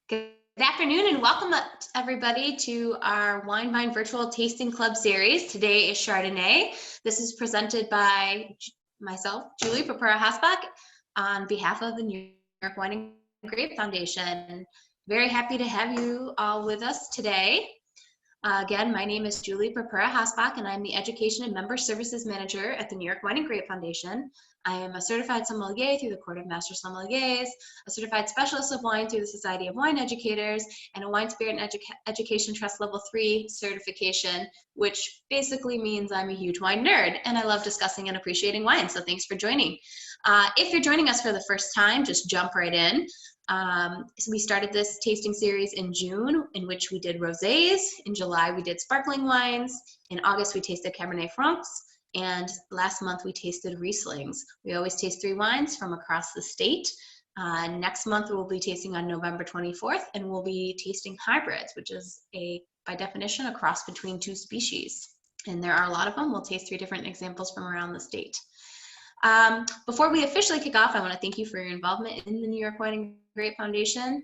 Good afternoon and welcome everybody to our WineVine virtual tasting club series. Today is Chardonnay. This is presented by myself, Julie Purpura Hosbach, on behalf of the New York Wine and Grape Foundation. Very happy to have you all with us today. Again, my name is Julie Purpura Hosbach, and I'm the Education and Member Services Manager at the New York Wine and Grape Foundation. I am a certified sommelier through the Court of Master Sommeliers, a certified specialist of wine through the Society of Wine Educators, and a Wine Spirit and Education Trust Level 3 certification, which basically means I'm a huge wine nerd, and I love discussing and appreciating wine, so thanks for joining. If you're joining us for the first time, just jump right in. So we started this tasting series in June, in which we did rosés. In July, we did sparkling wines. In August, we tasted Cabernet Francs. And last month, we tasted Rieslings. We always taste 3 wines from across the state. Next month, we'll be tasting on November 24th, and we'll be tasting hybrids, which is by definition, a cross between 2 species. And there are a lot of them. We'll taste 3 different examples from around the state. Before we officially kick off, I want to thank you for your involvement in the New York Wine and Grape Foundation.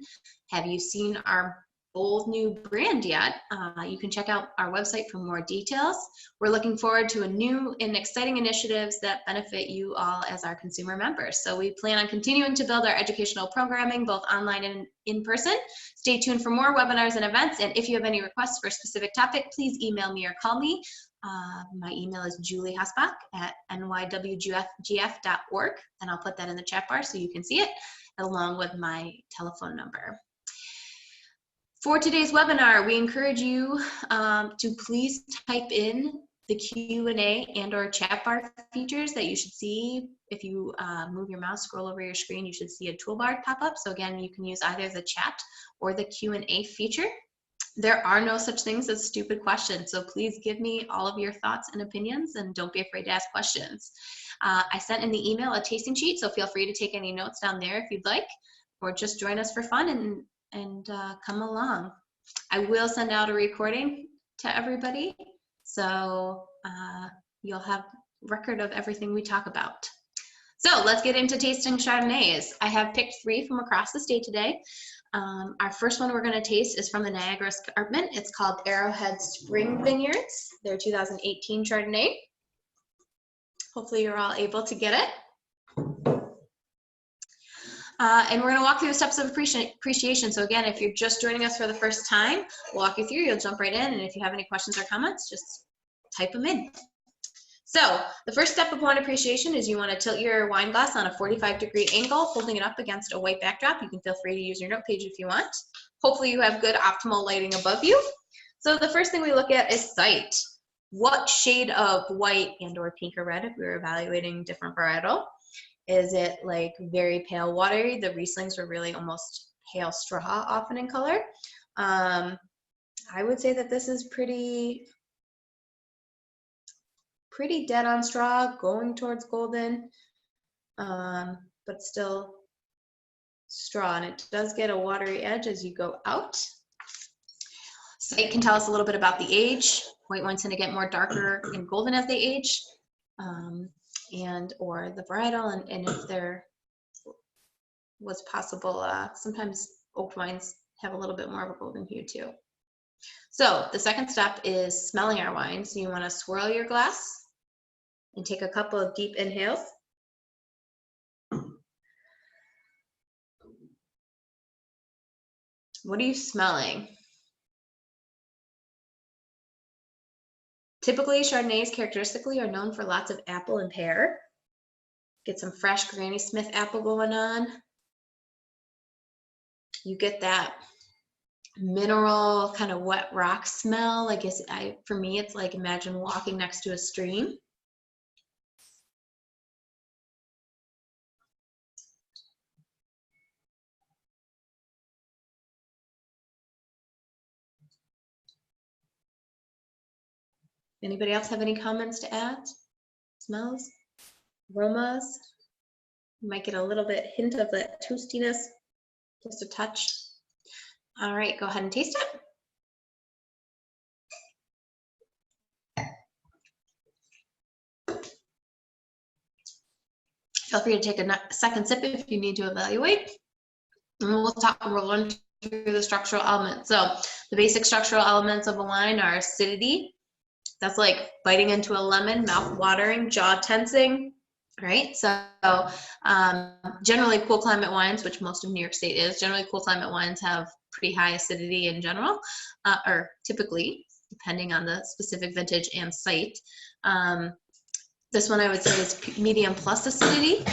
Have you seen our bold new brand yet? You can check out our website for more details. We're looking forward to a new and exciting initiatives that benefit you all as our consumer members. So we plan on continuing to build our educational programming, both online and in person. Stay tuned for more webinars and events. And if you have any requests for a specific topic, please email me or call me. My email is juliehosbach@nywgf.org, and I'll put that in the chat bar so you can see it, along with my telephone number. For today's webinar, we encourage you to please type in the Q&A and or chat bar features that you should see. If you move your mouse, scroll over your screen, you should see a toolbar pop up. So again, you can use either the chat or the Q&A feature. There are no such things as stupid questions, so please give me all of your thoughts and opinions, and don't be afraid to ask questions. I sent in the email a tasting sheet, so feel free to take any notes down there if you'd like, or just join us for fun and come along. I will send out a recording to everybody, so you'll have record of everything we talk about. So let's get into tasting Chardonnays. I have picked 3 from across the state today. Our first one we're going to taste is from the Niagara Escarpment. It's called Arrowhead Spring Vineyards. Their 2018 Chardonnay. Hopefully you're all able to get it. And we're going to walk through the steps of appreciation. So again, if you're just joining us for the first time, we'll walk you through. You'll jump right in. And if you have any questions or comments, just type them in. So the first step of wine appreciation is you want to tilt your wine glass on a 45-degree angle, holding it up against a white backdrop. You can feel free to use your note page if you want. Hopefully you have good optimal lighting above you. So the first thing we look at is sight. What shade of white and or pink or red, if we were evaluating different varietal? Is it like very pale watery? The Rieslings were really almost pale straw often in color. I would say that this is pretty dead on straw, going towards golden, but still straw, and it does get a watery edge as you go out. So it can tell us a little bit about the age. White wines tend to get more darker and golden as they age, and or the varietal, and if there was possible, sometimes oak wines have a little bit more of a golden hue too. So the second step is smelling our wine. So you want to swirl your glass and take a couple of deep inhales. What are you smelling? Typically, Chardonnays characteristically are known for lots of apple and pear. Get some fresh Granny Smith apple going on. You get that mineral kind of wet rock smell. Like for me, it's like imagine walking next to a stream. Anybody else have any comments to add? Smells, aromas? You might get a little bit hint of that toastiness, just a touch. All right, go ahead and taste it. Feel free to take a second sip if you need to evaluate. And we'll through the structural elements. So the basic structural elements of a wine are acidity. That's like biting into a lemon, mouth watering, jaw tensing, right? So generally cool climate wines, which most of New York State is, generally cool climate wines have pretty high acidity in general, or typically, depending on the specific vintage and site. This one I would say is medium plus acidity.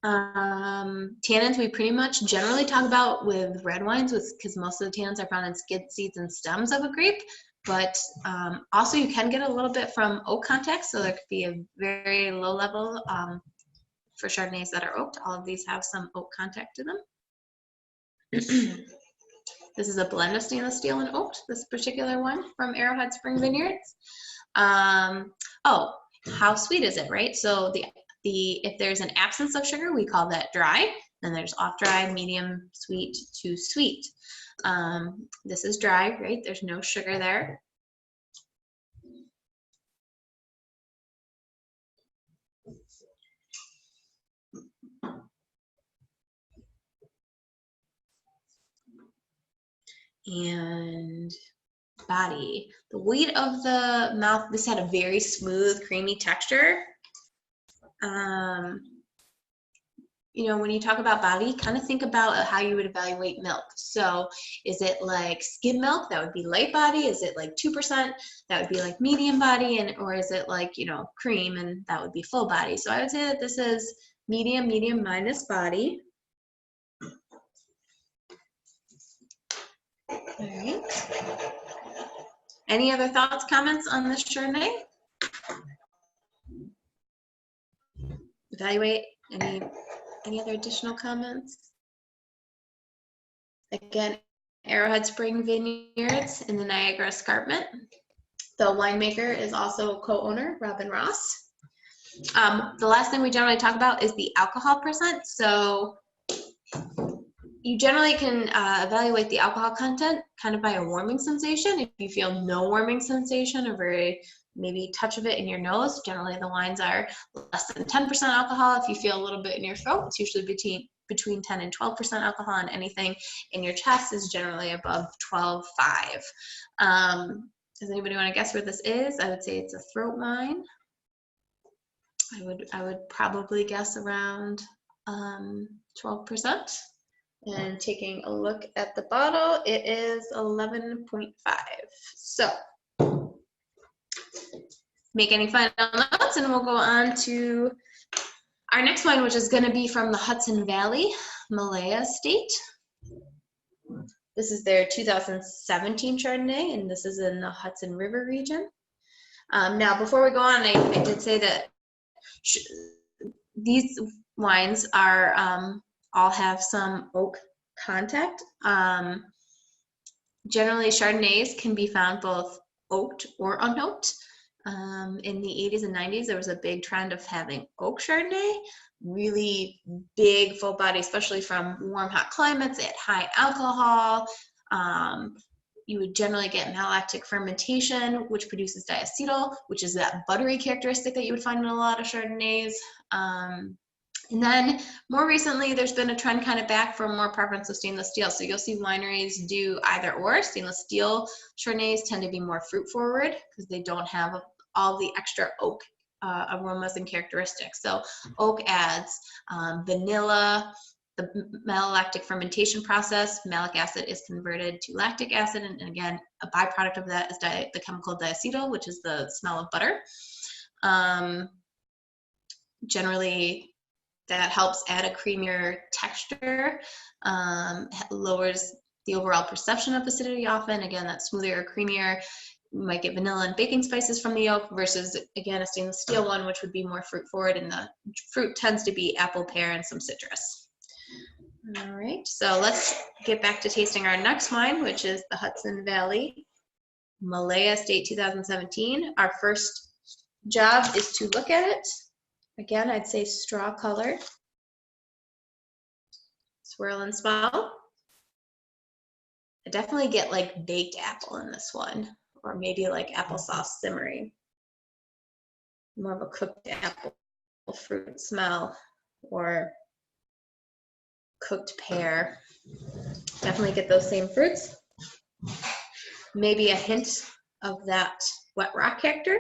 Tannins we pretty much generally talk about with red wines because most of the tannins are found in skid, seeds, and stems of a grape. But also you can get a little bit from oak contact, so there could be a very low level for Chardonnays that are oaked. All of these have some oak contact to them. This is a blend of stainless steel and oaked, this particular one from Arrowhead Spring Vineyards. Oh, how sweet is it, right? So if there's an absence of sugar, we call that dry. Then there's off dry, medium sweet to sweet. This is dry, right? There's no sugar there. And body, the weight of the mouth, this had a very smooth, creamy texture. You know, when you talk about body, kind of think about how you would evaluate milk. So is it like skim milk? That would be light body. Is it like 2%? That would be like medium body. Or is it like, you know, cream, and that would be full body. So I would say that this is medium minus body. All right. Any other thoughts, comments on this Chardonnay? Evaluate any other additional comments? Again, Arrowhead Spring Vineyards in the Niagara Escarpment. The winemaker is also co-owner, Robin Ross. The last thing we generally talk about is the alcohol percent. So you generally can evaluate the alcohol content kind of by a warming sensation. If you feel no warming sensation or very maybe touch of it in your nose, generally the wines are less than 10% alcohol. If you feel a little bit in your throat, it's usually between 10 and 12% alcohol, and anything in your chest is generally above 12.5. Does anybody want to guess where this is? I would say it's a throat wine. I would probably guess around 12%. And taking a look at the bottle, it is 11.5. So make any final notes, and we'll go on to our next wine, which is going to be from the Hudson Valley, Malolactic Estate. This is their 2017 Chardonnay, and this is in the Hudson River region. Now, before we go on, I did say that these wines are all have some oak contact. Generally, Chardonnays can be found both oaked or unoaked. In the 80s and 90s, there was a big trend of having oak Chardonnay, really big, full body, especially from warm, hot climates at high alcohol. You would generally get malolactic fermentation, which produces diacetyl, which is that buttery characteristic that you would find in a lot of Chardonnays. And then more recently, there's been a trend kind of back for more preference of stainless steel. So you'll see wineries do either or. Stainless steel Chardonnays tend to be more fruit forward because they don't have all the extra oak aromas and characteristics. So oak adds vanilla, the malolactic fermentation process. Malic acid is converted to lactic acid, and again, a byproduct of that is the chemical diacetyl, which is the smell of butter. Generally, that helps add a creamier texture, lowers the overall perception of acidity often. Again, that smoother or creamier. You might get vanilla and baking spices from the oak versus, again, a stainless steel one, which would be more fruit forward, and the fruit tends to be apple, pear, and some citrus. All right, so let's get back to tasting our next wine, which is the Hudson Valley Malolactic Estate 2017. Our first job is to look at it. Again, I'd say straw color. Swirl and smell. I definitely get like baked apple in this one, or maybe like applesauce simmering. More of a cooked apple fruit smell, or cooked pear. Definitely get those same fruits. Maybe a hint of that wet rock character.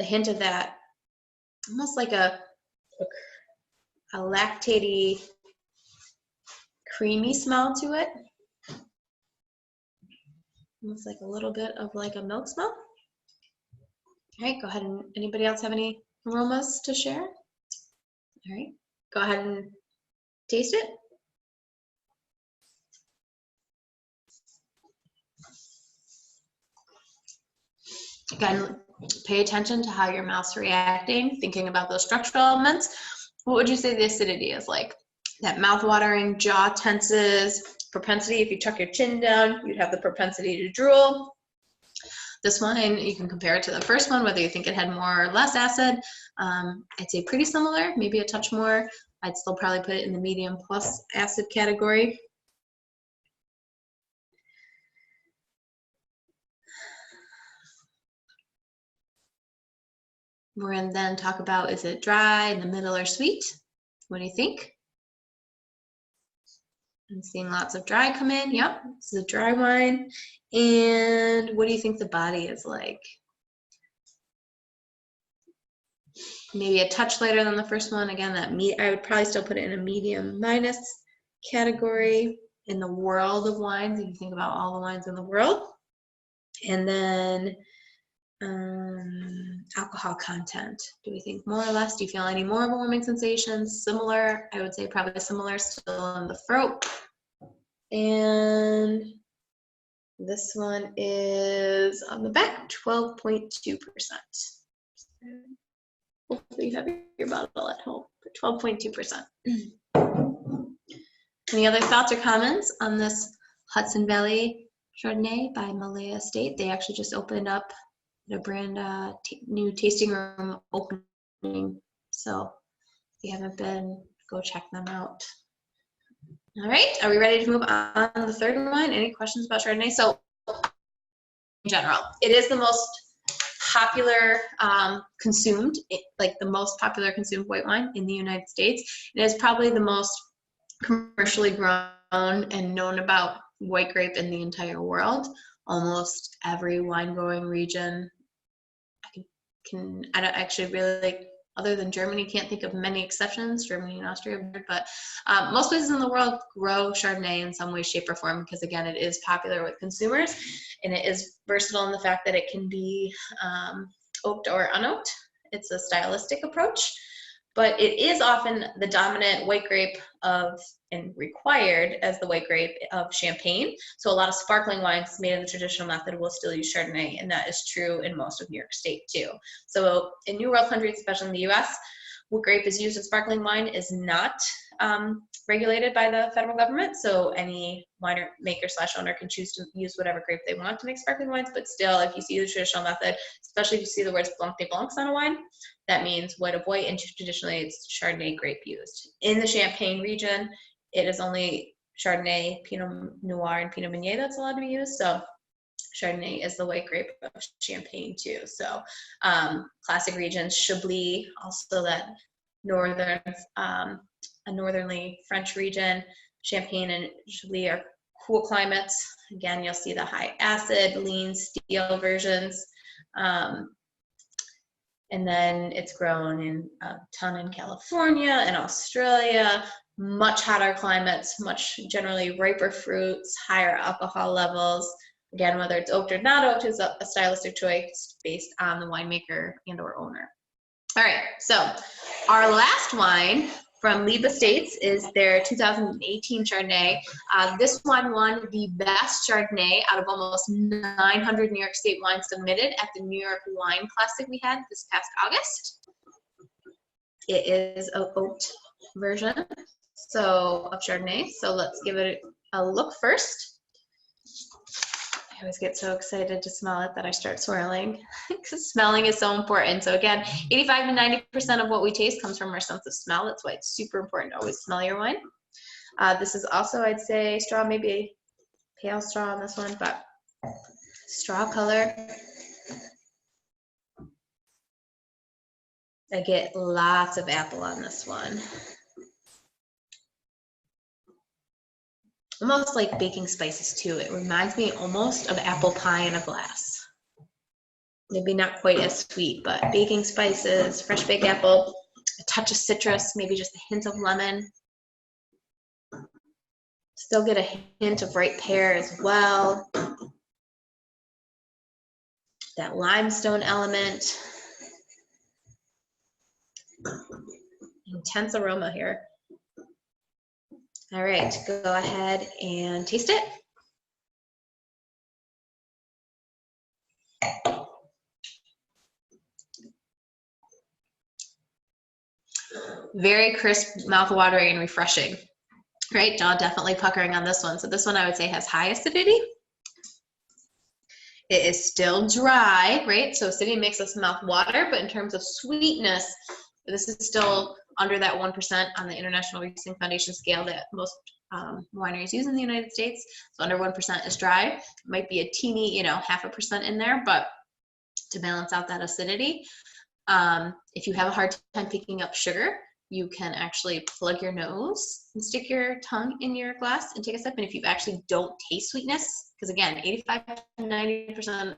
A hint of that, almost like a lactatey, creamy smell to it. Almost like a little bit of like a milk smell. All right, go ahead and anybody else have any aromas to share? All right, go ahead and taste it. Again, pay attention to how your mouth's reacting, thinking about those structural elements. What would you say the acidity is like? That mouth-watering, jaw tenses, propensity, if you tuck your chin down, you'd have the propensity to drool. This wine, you can compare it to the first one, whether you think it had more or less acid. I'd say pretty similar, maybe a touch more. I'd still probably put it in the medium plus acid category. We're going to then talk about, is it dry, in the middle, or sweet? What do you think? I'm seeing lots of dry come in. Yep, this is a dry wine. And what do you think the body is like? Maybe a touch lighter than the first one. Again, I would probably still put it in a medium minus category in the world of wines, if you think about all the wines in the world. And then alcohol content. Do we think more or less? Do you feel any more of a warming sensation? Similar? I would say probably similar, still in the throat. And this one is on the back, 12.2%. Hopefully you have your bottle at home for 12.2%. Any other thoughts or comments on this Hudson Valley Chardonnay by Malaya Estate? They actually just opened up a brand new tasting room opening. So if you haven't been, go check them out. All right, are we ready to move on to the third wine? Any questions about Chardonnay? So in general, it is the most popular consumed, like the most popular consumed white wine in the United States. It is probably the most commercially grown and known about white grape in the entire world. Almost every wine growing region, I don't actually really, like, other than Germany, can't think of many exceptions, Germany and Austria, but most places in the world grow Chardonnay in some way, shape, or form, because again, it is popular with consumers, and it is versatile in the fact that it can be oaked or unoaked. It's a stylistic approach, but it is often the dominant white grape and required as the white grape of Champagne. So a lot of sparkling wines made in the traditional method will still use Chardonnay, and that is true in most of New York State too. So in New World countries, especially in the US, what grape is used in sparkling wine is not regulated by the federal government. So any winemaker / owner can choose to use whatever grape they want to make sparkling wines, but still, if you see the traditional method, especially if you see the words Blanc de Blancs on a wine, that means white of white, and traditionally it's Chardonnay grape used. In the Champagne region, it is only Chardonnay, Pinot Noir, and Pinot Meunier that's allowed to be used. So Chardonnay is the white grape of Champagne too. So classic regions, Chablis, also that northernly French region. Champagne and Chablis are cool climates. Again, you'll see the high acid, lean, steel versions. And then it's grown in a ton in California and Australia, much hotter climates, much generally riper fruits, higher alcohol levels. Again, whether it's oaked or not oaked is a stylistic choice based on the winemaker and or owner. All right, so our last wine from Lieb Estates is their 2018 Chardonnay. This one won the best Chardonnay out of almost 900 New York State wines submitted at the New York Wine Classic we had this past August. It is an oaked version of Chardonnay, so let's give it a look first. I always get so excited to smell it that I start swirling, because smelling is so important. So again, 85 to 90% of what we taste comes from our sense of smell. That's why it's super important to always smell your wine. This is also, I'd say, straw, maybe pale straw on this one, but straw color. I get lots of apple on this one. almost like baking spices too. It reminds me almost of apple pie in a glass. Maybe not quite as sweet, but baking spices, fresh baked apple, a touch of citrus, maybe just a hint of lemon. Still get a hint of ripe pear as well. That limestone element. Intense aroma here. All right, go ahead and taste it. Very crisp, mouth-watering, and refreshing. Right, jaw definitely puckering on this one. So this one I would say has high acidity. It is still dry, right? So acidity makes us mouth water, but in terms of sweetness, this is still under that 1% on the International Riesling Foundation scale that most wineries use in the United States. So under 1% is dry. It might be a teeny, 0.5% in there, but to balance out that acidity. If you have a hard time picking up sugar, you can actually plug your nose and stick your tongue in your glass and take a sip. And if you actually don't taste sweetness, because again, 85 to 90%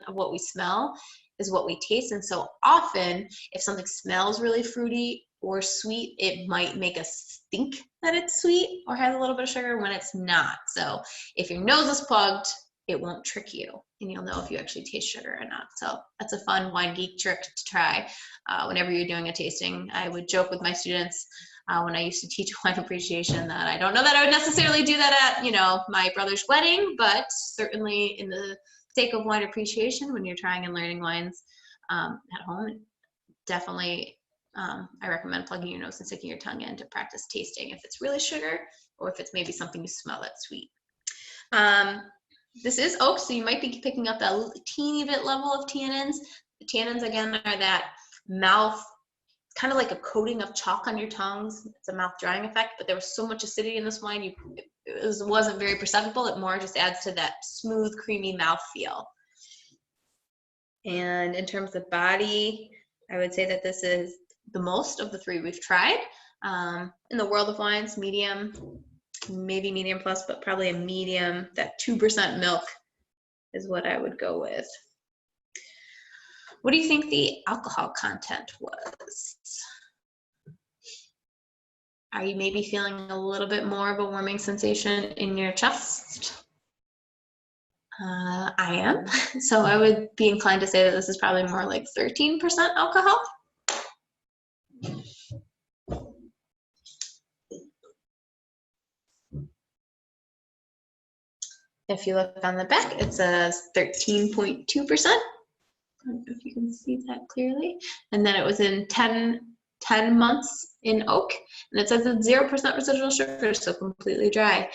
of what we smell is what we taste. And so often, if something smells really fruity or sweet, it might make us think that it's sweet or has a little bit of sugar when it's not. So if your nose is plugged, it won't trick you, and you'll know if you actually taste sugar or not. So that's a fun wine geek trick to try whenever you're doing a tasting. I would joke with my students when I used to teach wine appreciation that I don't know that I would necessarily do that at, my brother's wedding, but certainly in the sake of wine appreciation, when you're trying and learning wines at home, definitely I recommend plugging your nose and sticking your tongue in to practice tasting if it's really sugar or if it's maybe something you smell that's sweet. This is oak, so you might be picking up that teeny bit level of tannins. The tannins, again, are that mouth, kind of like a coating of chalk on your tongues. It's a mouth drying effect, but there was so much acidity in this wine, it wasn't very perceptible. It more just adds to that smooth, creamy mouth feel. And in terms of body, I would say that this is the most of the three we've tried. In the world of wines, medium, maybe medium plus, but probably a medium. That 2% milk is what I would go with. What do you think the alcohol content was? Are you maybe feeling a little bit more of a warming sensation in your chest? I am. So I would be inclined to say that this is probably more like 13% alcohol. If you look on the back, it says 13.2%. I don't know if you can see that clearly. And then it was in 10 months in oak. And it says it's 0% residual sugar, so completely dry.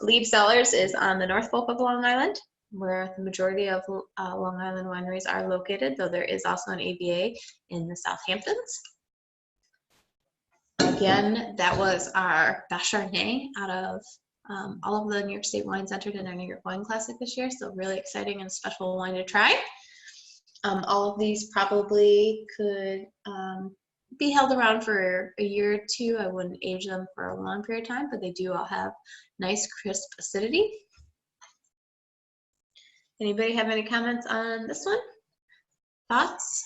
Lead Cellars is on the North Fork of Long Island, where the majority of Long Island wineries are located, though there is also an AVA in the Southamptons. Again, that was our best Chardonnay out of all of the New York State wines entered in our New York Wine Classic this year, so really exciting and special wine to try. All of these probably could be held around for a year or two. I wouldn't age them for a long period of time, but they do all have nice, crisp acidity. Anybody have any comments on this one? Thoughts?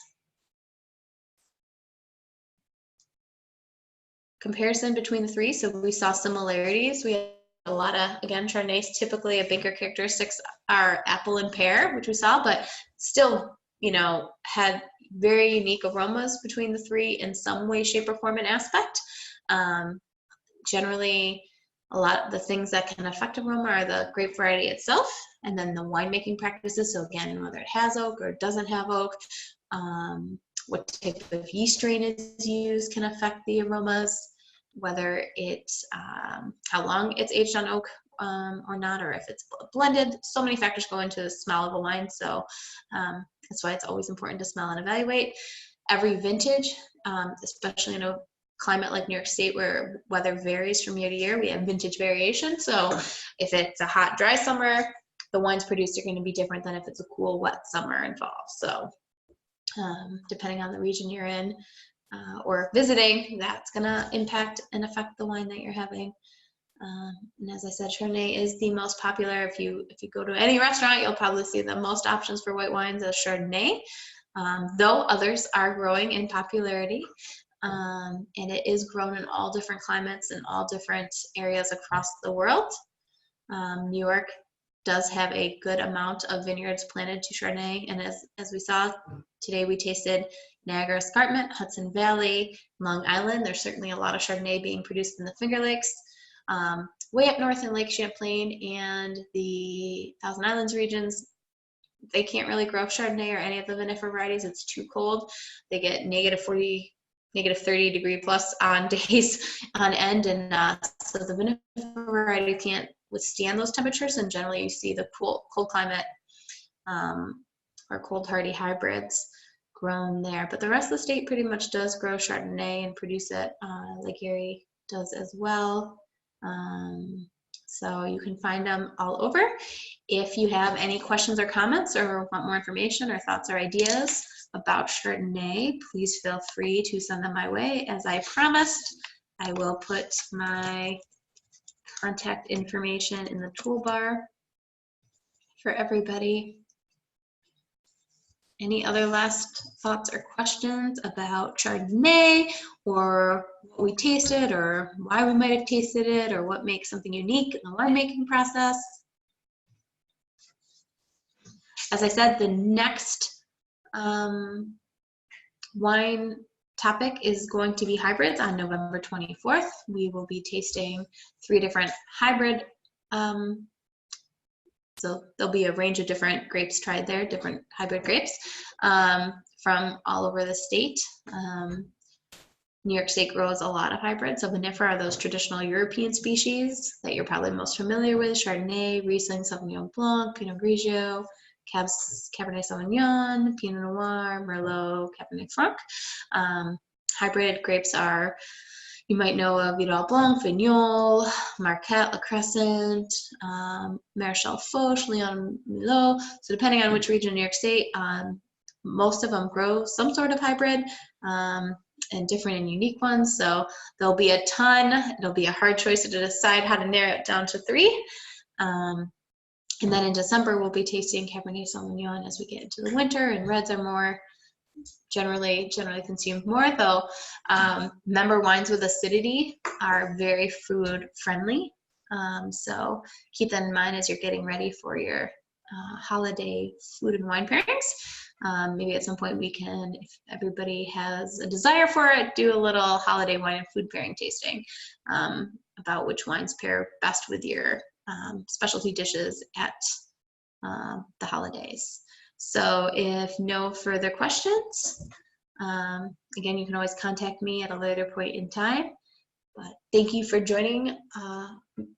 Comparison between the three, so we saw similarities. We had a lot of, again, Chardonnays, typically a bigger characteristics are apple and pear, which we saw, but still, had very unique aromas between the three in some way, shape, or form and aspect. Generally, a lot of the things that can affect aroma are the grape variety itself, and then the winemaking practices. So again, whether it has oak or it doesn't have oak, what type of yeast strain is used can affect the aromas, whether it's how long it's aged on oak or not, or if it's blended. So many factors go into the smell of a wine, so that's why it's always important to smell and evaluate. Every vintage, especially in a climate like New York State where weather varies from year to year, we have vintage variation. So if it's a hot, dry summer, the wines produced are going to be different than if it's a cool, wet summer and fall. So depending on the region you're in or visiting, that's going to impact and affect the wine that you're having. And as I said, Chardonnay is the most popular. If you go to any restaurant, you'll probably see the most options for white wines as Chardonnay, though others are growing in popularity. And it is grown in all different climates and all different areas across the world. New York does have a good amount of vineyards planted to Chardonnay, and as we saw today, we tasted Niagara Escarpment, Hudson Valley, Long Island. There's certainly a lot of Chardonnay being produced in the Finger Lakes. Way up north in Lake Champlain and the Thousand Islands regions, they can't really grow Chardonnay or any of the vinifera varieties. It's too cold. They get -40, -30 degree plus on days on end, and so the vinifera variety can't withstand those temperatures, and generally you see the cold climate or cold hardy hybrids grown there. But the rest of the state pretty much does grow Chardonnay and produce it. Lake Erie does as well. So you can find them all over. If you have any questions or comments or want more information or thoughts or ideas about Chardonnay, please feel free to send them my way. As I promised, I will put my contact information in the toolbar for everybody. Any other last thoughts or questions about Chardonnay, or what we tasted, or why we might have tasted it, or what makes something unique in the winemaking process? As I said, the next wine topic is going to be hybrids on November 24th. We will be tasting 3 different hybrid so there'll be a range of different grapes tried there, different hybrid grapes from all over the state. New York State grows a lot of hybrids. So vinifera are those traditional European species that you're probably most familiar with: Chardonnay, Riesling, Sauvignon Blanc, Pinot Grigio, Cabernet Sauvignon, Pinot Noir, Merlot, Cabernet Franc. Hybrid grapes are, you might know of Vidal Blanc, Vignol, Marquette, La Crescent, Maréchal Foch, Leon Mulot. So depending on which region in New York State, most of them grow some sort of hybrid and different and unique ones. So there'll be a ton. It'll be a hard choice to decide how to narrow it down to 3. And then in December, we'll be tasting Cabernet Sauvignon as we get into the winter, and reds are more generally consumed more, though member wines with acidity are very food friendly. So keep that in mind as you're getting ready for your holiday food and wine pairings. Maybe at some point we can, if everybody has a desire for it, do a little holiday wine and food pairing tasting about which wines pair best with your specialty dishes at the holidays. So if no further questions, again, you can always contact me at a later point in time. But thank you for joining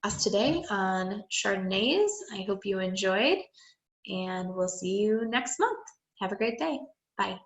us today on Chardonnays. I hope you enjoyed, and we'll see you next month. Have a great day. Bye.